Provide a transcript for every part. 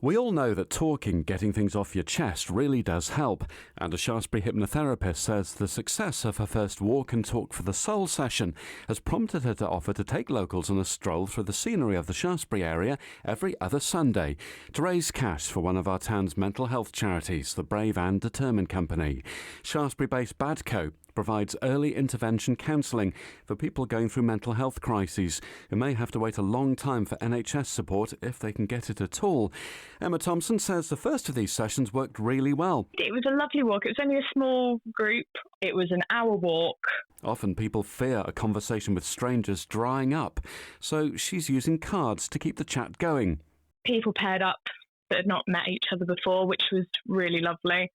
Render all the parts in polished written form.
We all know that talking, getting things off your chest, really does help, and a Shaftesbury hypnotherapist says the success of her first Walk and Talk for the Soul session has prompted her to offer to take locals on a stroll through the scenery of the Shaftesbury area every other Sunday to raise cash for one of our town's mental health charities, the Brave and Determined Company. Shaftesbury-based Badco provides early intervention counselling for people going through mental health crises who may have to wait a long time for NHS support if they can get it at all. Emma Thompson says the first of these sessions worked really well. It was a lovely walk. It was only a small group. It was an hour walk. Often people fear a conversation with strangers drying up, so she's using cards to keep the chat going. People paired up that had not met each other before, which was really lovely.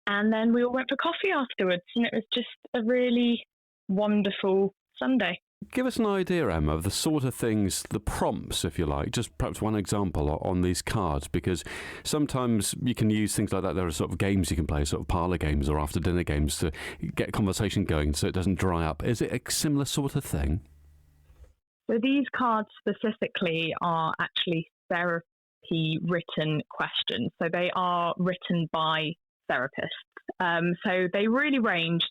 And then we all went for coffee afterwards, and it was just a really wonderful Sunday. Give us an idea, Emma, of the sort of things, the prompts, if you like, just perhaps one example on these cards, because sometimes you can use things like that. There are sort of games you can play, sort of parlour games or after-dinner games to get conversation going so it doesn't dry up. Is it a similar sort of thing? So these cards specifically are actually therapy-written questions. So they are written by therapists. So they really range.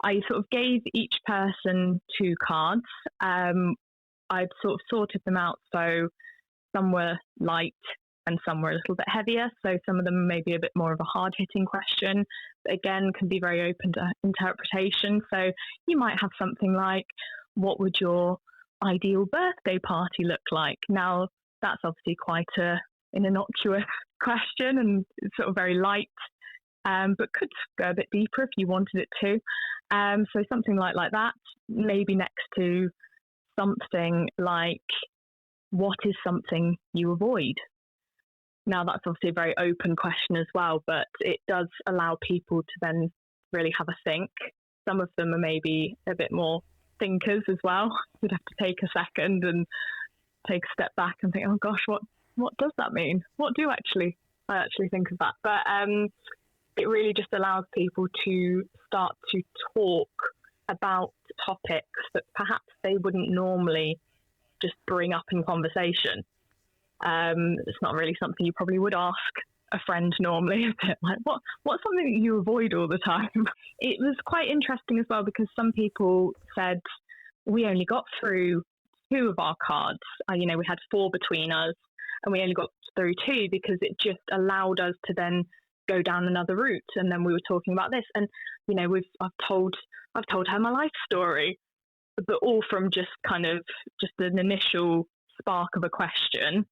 I sort of gave each person 2 cards. I'd sort of sorted them out, so some were light and some were a little bit heavier. So some of them may be a bit more of a hard-hitting question, but again, can be very open to interpretation. So you might have something like, what would your ideal birthday party look like? Now, that's obviously quite an innocuous question and it's sort of very light, but could go a bit deeper if you wanted it to. So something like that, maybe next to something like, what is something you avoid? Now, that's obviously a very open question as well, but it does allow people to then really have a think. Some of them are maybe a bit more thinkers as well. You'd have to take a second and take a step back and think, oh gosh, what does that mean? What do I actually think of that? But it really just allows people to start to talk about topics that perhaps they wouldn't normally just bring up in conversation. It's not really something you probably would ask a friend normally, is it? Like, what's something that you avoid all the time? It was quite interesting as well because some people said we only got through 2 of our cards. We had 4 between us, and we only got through 2 because it just allowed us to then go down another route. And then we were talking about this, and I've told her my life story, but all from just an initial spark of a question,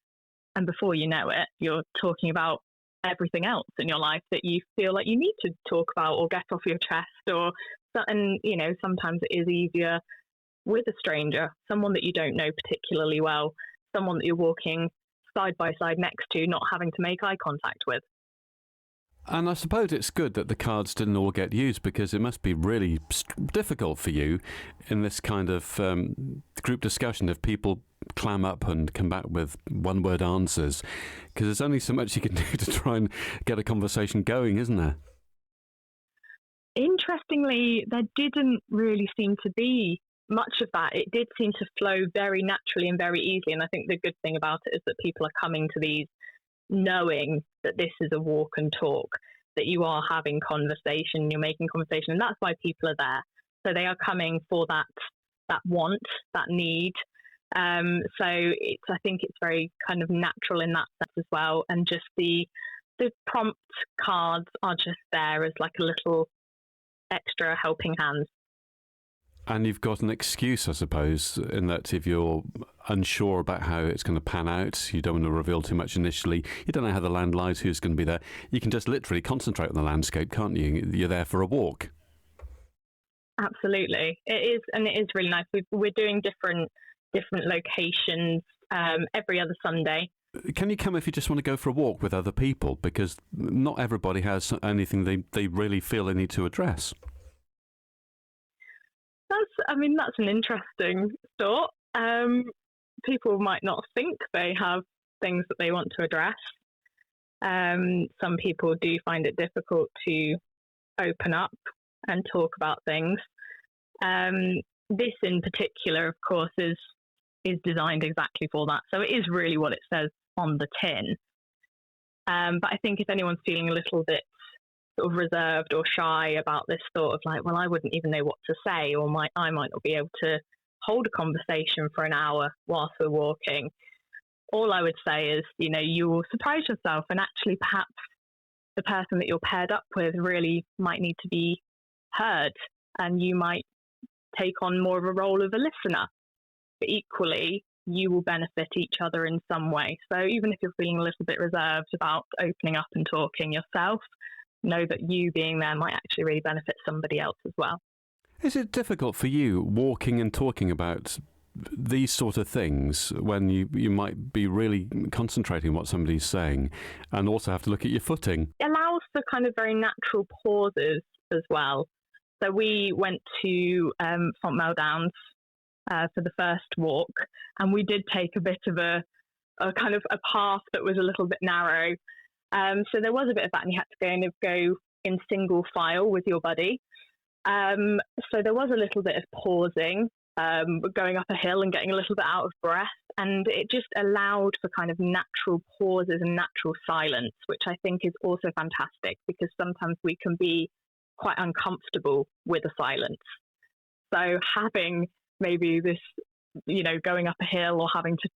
and before you know it, you're talking about everything else in your life that you feel like you need to talk about or get off your chest, and sometimes it is easier with a stranger, someone that you don't know particularly well, someone that you're walking side by side next to, not having to make eye contact with. And I suppose it's good that the cards didn't all get used, because it must be really difficult for you in this kind of group discussion if people clam up and come back with one-word answers, because there's only so much you can do to try and get a conversation going, isn't there? Interestingly, there didn't really seem to be much of that. It did seem to flow very naturally and very easily, and I think the good thing about it is that people are coming to these knowing that this is a walk and talk, that you are having conversation, you're making conversation, and that's why people are there. So they are coming for that want, that need. So I think it's very kind of natural in that sense as well. And just the prompt cards are just there as like a little extra helping hand. And you've got an excuse, I suppose, in that if you're unsure about how it's going to pan out, you don't want to reveal too much initially, you don't know how the land lies, who's going to be there, you can just literally concentrate on the landscape, can't you? You're there for a walk. Absolutely. It is, and it is really nice. We're doing different locations every other Sunday. Can you come if you just want to go for a walk with other people? Because not everybody has anything they really feel they need to address. That's an interesting thought. People might not think they have things that they want to address. Some people do find it difficult to open up and talk about things. This in particular, of course, is designed exactly for that. So it is really what it says on the tin. But I think if anyone's feeling a little bit sort of reserved or shy about this sort of like, well, I wouldn't even know what to say, or I might not be able to hold a conversation for an hour whilst we're walking. All I would say is, you will surprise yourself, and actually perhaps the person that you're paired up with really might need to be heard, and you might take on more of a role of a listener. But equally, you will benefit each other in some way. So even if you're feeling a little bit reserved about opening up and talking yourself, know that you being there might actually really benefit somebody else as well. Is it difficult for you walking and talking about these sort of things when you might be really concentrating on what somebody's saying and also have to look at your footing? It allows for kind of very natural pauses as well. So we went to Fontmell Downs for the first walk, and we did take a bit of a kind of a path that was a little bit narrow. So there was a bit of that, and you had to go in single file with your buddy. So there was a little bit of pausing, going up a hill and getting a little bit out of breath. And it just allowed for kind of natural pauses and natural silence, which I think is also fantastic, because sometimes we can be quite uncomfortable with the silence. So having maybe this, going up a hill or having to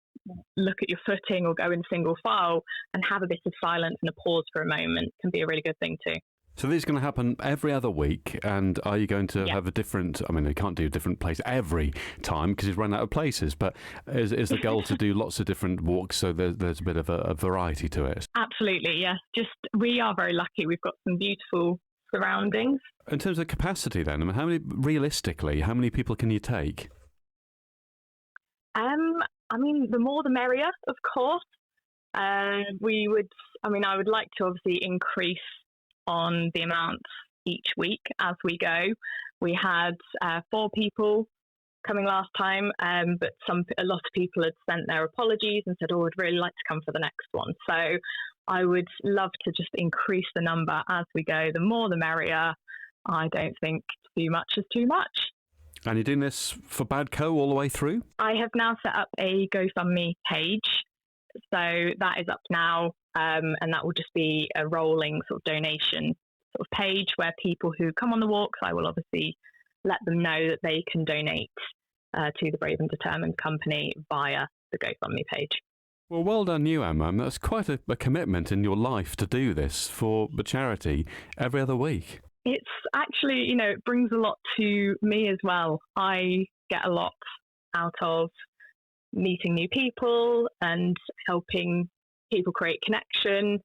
look at your footing or go in single file and have a bit of silence and a pause for a moment can be a really good thing too. So this is going to happen every other week, and are you going to have a different, they can't do a different place every time because you've run out of places, but is the goal to do lots of different walks so there's a bit of a variety to it? Absolutely, yes. We are very lucky. We've got some beautiful surroundings. In terms of capacity then, realistically, how many people can you take? The more the merrier, of course. I would like to obviously increase on the amounts each week as we go. We had 4 people coming last time, but a lot of people had sent their apologies and said, I'd really like to come for the next one. So I would love to just increase the number as we go. The more the merrier. I don't think too much is too much. And you're doing this for Badco all the way through? I have now set up a GoFundMe page. So that is up now, and that will just be a rolling sort of donation sort of page where people who come on the walks, I will obviously let them know that they can donate to the Brave and Determined Company via the GoFundMe page. Well, well done you, Emma. That's quite a commitment in your life to do this for the charity every other week. It's actually, it brings a lot to me as well. I get a lot out of meeting new people and helping people create connection.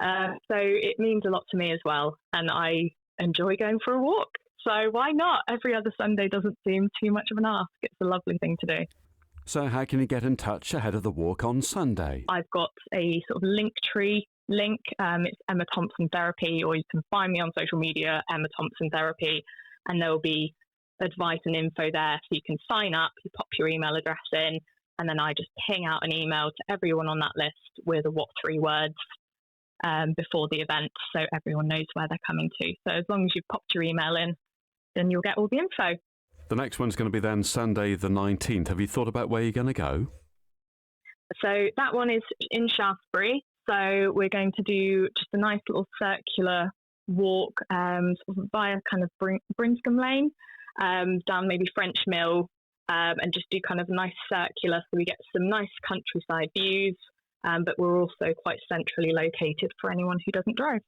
So it means a lot to me as well. And I enjoy going for a walk. So why not? Every other Sunday doesn't seem too much of an ask. It's a lovely thing to do. So how can you get in touch ahead of the walk on Sunday? I've got a sort of Linktree link. It's Emma Thompson Therapy, or you can find me on social media, Emma Thompson Therapy, and there will be advice and info there. So you can sign up, you pop your email address in, and then I just ping out an email to everyone on that list with a what 3 words before the event, so everyone knows where they're coming to. So as long as you've popped your email in, then you'll get all the info. The next one's going to be then Sunday the 19th. Have you thought about where you're going to go? So that one is in Shaftesbury. So we're going to do just a nice little circular walk sort of via kind of Brinscombe Lane, down maybe French Mill, and just do kind of a nice circular so we get some nice countryside views, but we're also quite centrally located for anyone who doesn't drive.